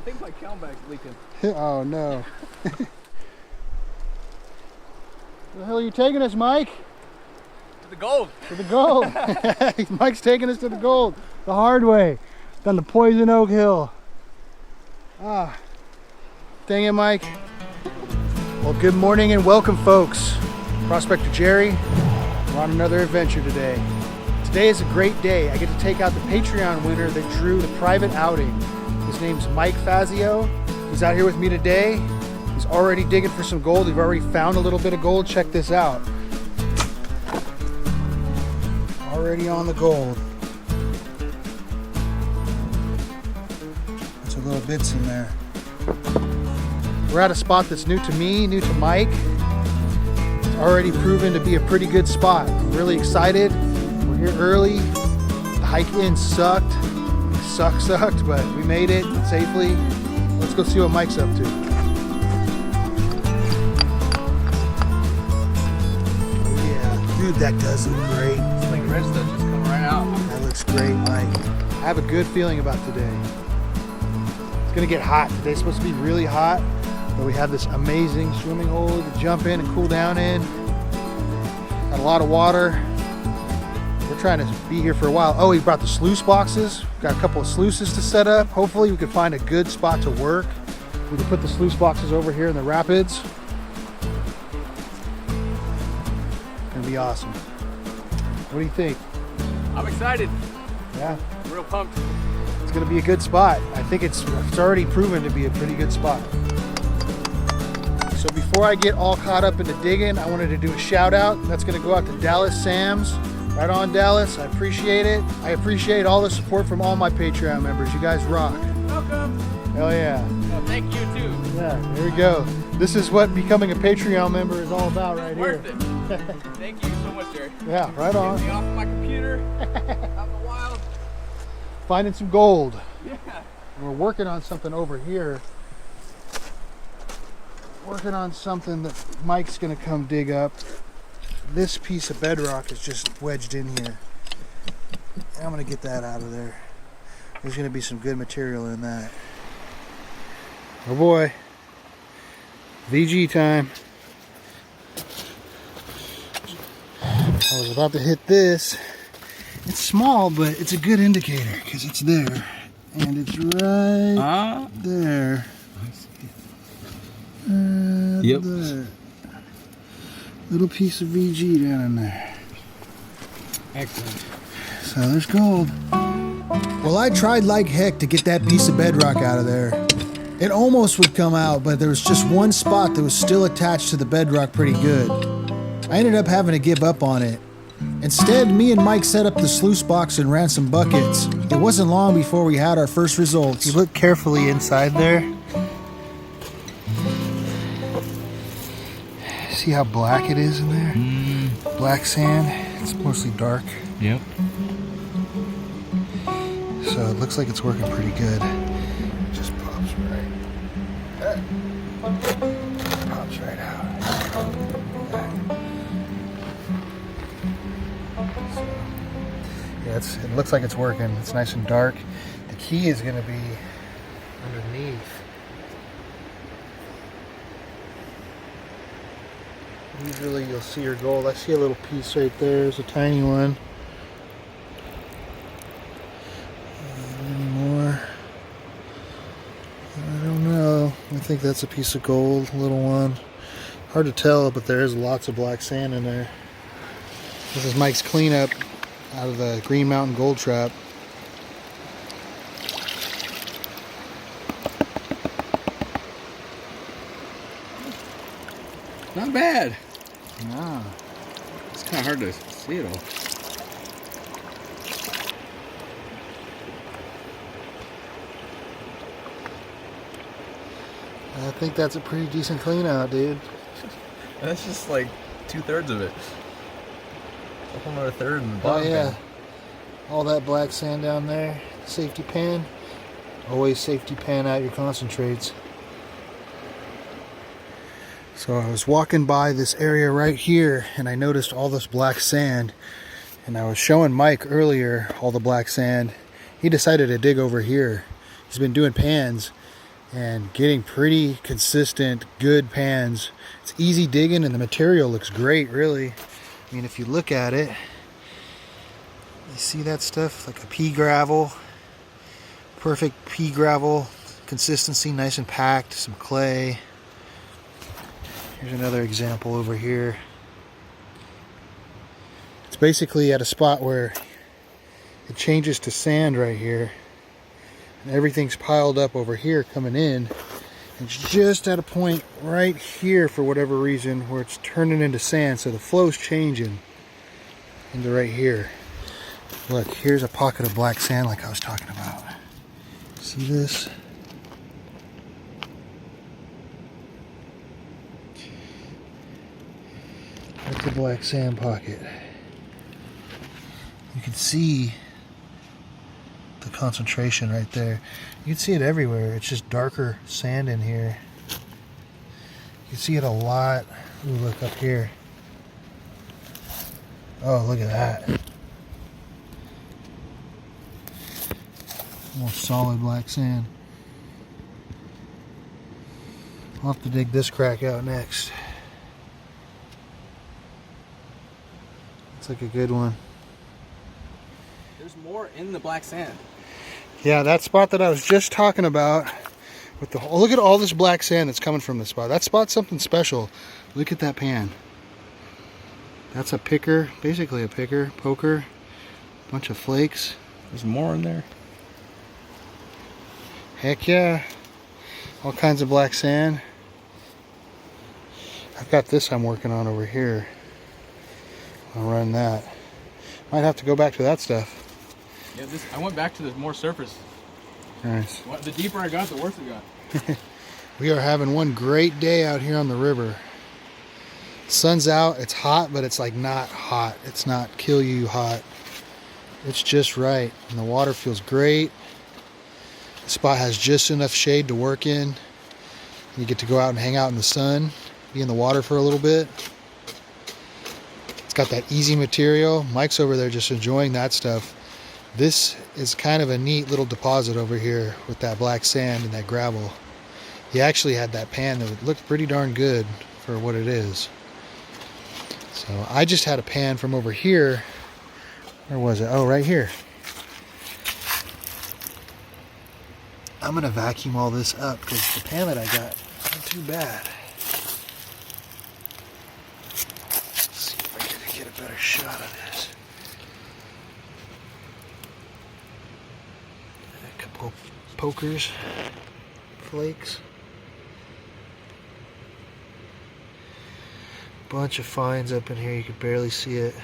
think my count bag's leaking. Oh no. Where the hell are you taking us, Mike? To the gold. To the gold. Mike's taking us to the gold. The hard way. Down the Poison Oak Hill. Ah. Dang it, Mike. Well, good morning and welcome, folks. Prospector Jerry. We're on another adventure today. Today is a great day. I get to take out the Patreon winner that drew the private outing. His name's Mike Fazio. He's out here with me today. He's already digging for some gold. We've already found a little bit of gold. Check this out. Already on the gold. There's a little bits in there. We're at a spot that's new to me, new to Mike. It's already proven to be a pretty good spot. I'm really excited. We're here early. The hike in sucked. Sucked, but we made it safely. Let's go see what Mike's up to. Oh yeah, dude, that does look great. It's like red stuff just coming right out. That looks great, Mike. I have a good feeling about today. It's gonna get hot. Today's supposed to be really hot, but we have this amazing swimming hole to jump in and cool down in. Got a lot of water. We're trying to be here for a while. Oh, he brought the sluice boxes. Got a couple of sluices to set up. Hopefully we can find a good spot to work. We can put the sluice boxes over here in the rapids. It's gonna be awesome. What do you think? I'm excited. Yeah, I'm real pumped. it's gonna be a good spot. I think it's already proven to be a pretty good spot. So before I get all caught up into digging, I wanted to do a shout out. That's gonna go out to Dallas Sam's. Right on, Dallas. I appreciate it. I appreciate all the support from all my Patreon members. You guys rock. Welcome. Hell yeah. Well, thank you too. Yeah, here we go. This is what becoming a Patreon member is all about right Worth here. it. Thank you so much, Jerry. Yeah, right on. Get me off my computer. Out in the wild. Finding some gold. Yeah. And we're working on something over here. Working on something that Mike's gonna come dig up. This piece of bedrock is just wedged in here. And I'm gonna get that out of there. There's gonna be some good material in that. Oh boy. VG time. I was about to hit this. It's small, but it's a good indicator because it's there. And it's right there. Yep. There. Little piece of VG down in there. Excellent. So there's gold. Well, I tried like heck to get that piece of bedrock out of there. It almost would come out, but there was just one spot that was still attached to the bedrock pretty good. I ended up having to give up on it. Instead, me and Mike set up the sluice box and ran some buckets. It wasn't long before we had our first results. You look carefully inside there. See how black it is in there? Black sand. It's mostly dark. Yep. So it looks like it's working pretty good. It just pops right. Pops right out. So, yeah, it looks like it's working. It's nice and dark. The key is going to be underneath. Usually you'll see your gold. I see a little piece right there. There's a tiny one. Any more? I don't know. I think that's a piece of gold, a little one. Hard to tell, but there is lots of black sand in there. This is Mike's cleanup out of the Green Mountain Gold Trap. Not bad. Ah. It's kind of hard to see it all. I think that's a pretty decent clean out, dude. That's just like 2/3 of it. A whole another third in the Oh bottom. yeah. All that black sand down there. Safety pan. Always safety pan out your concentrates. So I was walking by this area right here and I noticed all this black sand, and I was showing Mike earlier all the black sand. He decided to dig over here. He's been doing pans and getting pretty consistent, good pans. It's easy digging and the material looks great, really. I mean, if you look at it, you see that stuff, like a pea gravel, perfect pea gravel consistency, nice and packed, some clay. Here's another example over here. It's basically at a spot where it changes to sand right here. And everything's piled up over here coming in. It's just at a point right here for whatever reason where it's turning into sand. So the flow's changing into right here. Look, here's a pocket of black sand like I was talking about. See this? That's the black sand pocket. You can see the concentration right there. You can see it everywhere. It's just darker sand in here. You can see it a lot. Ooh, look up here. Oh, look at that. More solid black sand. I'll have to dig this crack out next. Looks like a good one. There's more in the black sand. Yeah, that spot that I was just talking about. With the, look at all this black sand that's coming from this spot. That spot's something special. Look at that pan. That's a picker, basically a picker, poker, bunch of flakes. There's more in there. Heck yeah. All kinds of black sand. I've got this I'm working on over here. I'll run that. Might have to go back to that stuff. Yeah, I went back to the more surface. Nice. The deeper I got, the worse it got. We are having one great day out here on the river. Sun's out, it's hot, but it's like not hot. It's not kill you hot. It's just right. And the water feels great. The spot has just enough shade to work in. You get to go out and hang out in the sun, be in the water for a little bit. It's got that easy material. Mike's over there just enjoying that stuff. This is kind of a neat little deposit over here with that black sand and that gravel. He actually had that pan that looked pretty darn good for what it is. So I just had a pan from over here. Where was it? Oh, right here. I'm gonna vacuum all this up because the pan that I got isn't too bad. Let's see if I can get a better shot of this. A couple pokers, flakes, bunch of fines up in here. You can barely see it.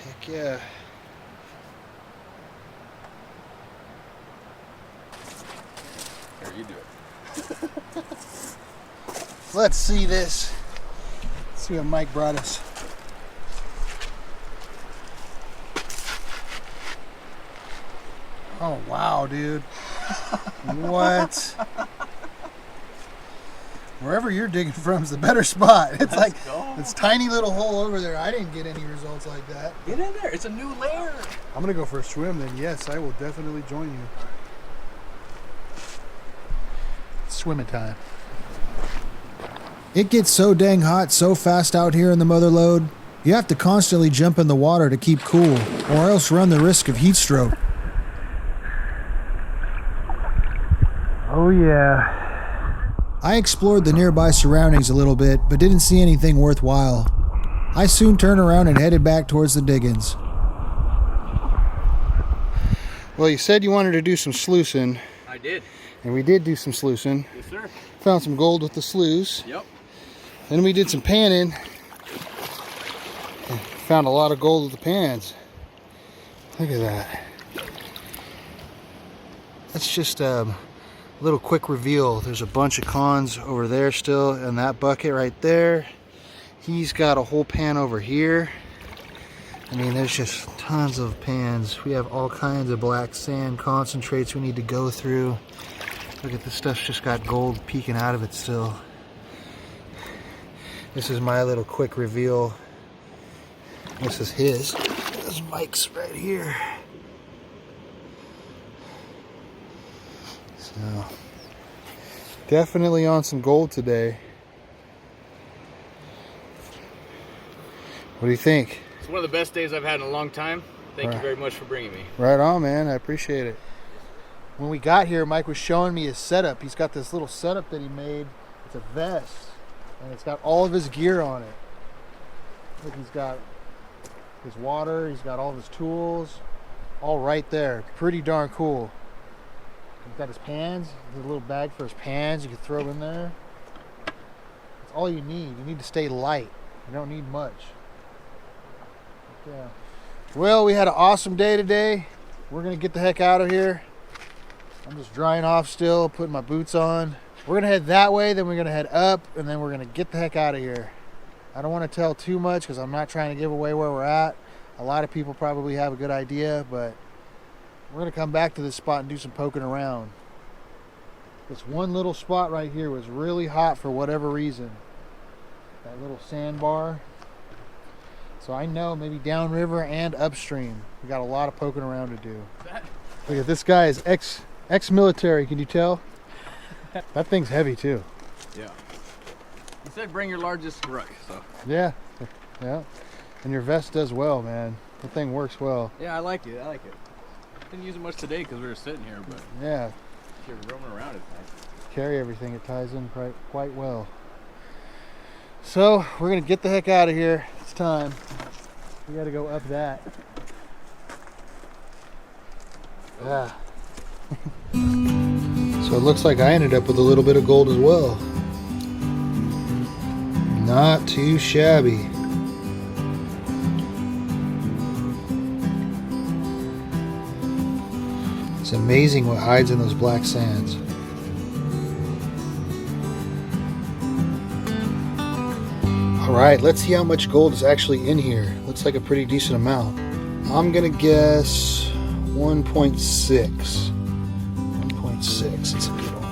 Heck yeah. You do it. Let's see this. Let's see what Mike brought us. Oh wow, dude. What? Wherever you're digging from is the better spot. It's like this tiny little hole over there. I didn't get any results like that. Get in there. It's a new layer. I'm gonna go for a swim then. Yes, I will definitely join you. Swimming time. It gets so dang hot so fast out here in the Mother Lode, you have to constantly jump in the water to keep cool, or else run the risk of heat stroke. Oh yeah. I explored the nearby surroundings a little bit, but didn't see anything worthwhile. I soon turned around and headed back towards the diggings. Well, you said you wanted to do some sluicing. I did. And we did do some sluicing. Yes, sir. Found some gold with the sluice. Yep. Then we did some panning. And found a lot of gold with the pans. Look at that. That's just a little quick reveal. There's a bunch of cons over there still in that bucket right there. He's got a whole pan over here. I mean, there's just tons of pans. We have all kinds of black sand concentrates we need to go through. Look at this stuff's just got gold peeking out of it still. This is my little quick reveal. This is his. This is Mike's right here. So, definitely on some gold today. What do you think? It's one of the best days I've had in a long time. Thank you very much for bringing me. Right on, man. I appreciate it. When we got here, Mike was showing me his setup. He's got this little setup that he made. It's a vest, and it's got all of his gear on it. Look, he's got his water, he's got all of his tools, all right there. Pretty darn cool. He's got his pans, there's a little bag for his pans you can throw in there. That's all you need. You need to stay light. You don't need much. Yeah. Well, we had an awesome day today. We're gonna get the heck out of here. I'm just drying off still, putting my boots on. We're gonna head that way, then we're gonna head up, and then we're gonna get the heck out of here. I don't want to tell too much because I'm not trying to give away where we're at. A lot of people probably have a good idea, but we're gonna come back to this spot and do some poking around. This one little spot right here was really hot for whatever reason. That little sandbar. So I know maybe downriver and upstream, we got a lot of poking around to do. Look at this guy is ex-military, can you tell? That thing's heavy too. Yeah. You said bring your largest ruck, so. Yeah, yeah. And your vest does well, man. The thing works well. Yeah, I like it. Didn't use it much today because we were sitting here, but yeah, if you're roaming around, it's nice. Carry everything. It ties in quite well. So we're gonna get the heck out of here. It's time. We got to go up that. Yeah. So it looks like I ended up with a little bit of gold as well. Not too shabby. It's amazing what hides in those black sands. Alright, let's see how much gold is actually in here. Looks like a pretty decent amount. I'm gonna guess 1.6. 1.6, it's a good one.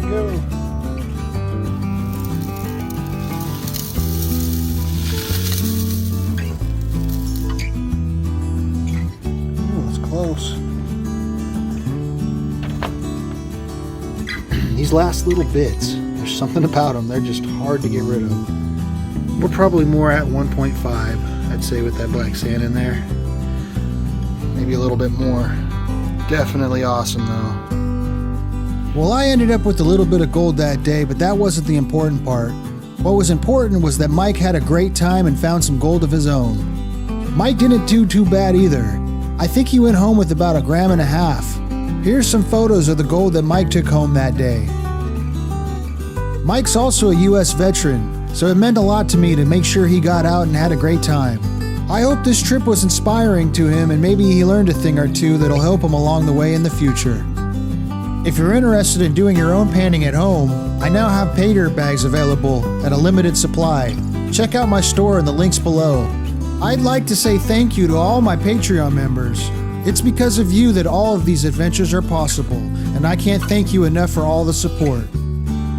Here we go. Ooh, that's close. These last little bits, there's something about them, they're just hard to get rid of. We're probably more at 1.5, I'd say, with that black sand in there. Maybe a little bit more. Definitely awesome though. Well, I ended up with a little bit of gold that day, but that wasn't the important part. What was important was that Mike had a great time and found some gold of his own. Mike didn't do too bad either. I think he went home with about 1.5 grams. Here's some photos of the gold that Mike took home that day. Mike's also a U.S. veteran, so it meant a lot to me to make sure he got out and had a great time. I hope this trip was inspiring to him and maybe he learned a thing or two that'll help him along the way in the future. If you're interested in doing your own panning at home, I now have Paydirt bags available at a limited supply. Check out my store in the links below. I'd like to say thank you to all my Patreon members. It's because of you that all of these adventures are possible, and I can't thank you enough for all the support.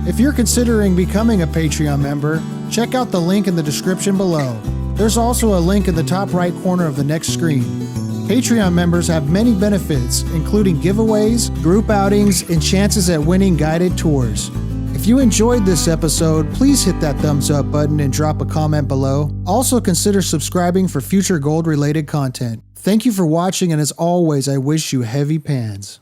If you're considering becoming a Patreon member, check out the link in the description below. There's also a link in the top right corner of the next screen. Patreon members have many benefits, including giveaways, group outings, and chances at winning guided tours. If you enjoyed this episode, please hit that thumbs up button and drop a comment below. Also consider subscribing for future gold-related content. Thank you for watching, and as always, I wish you heavy pans.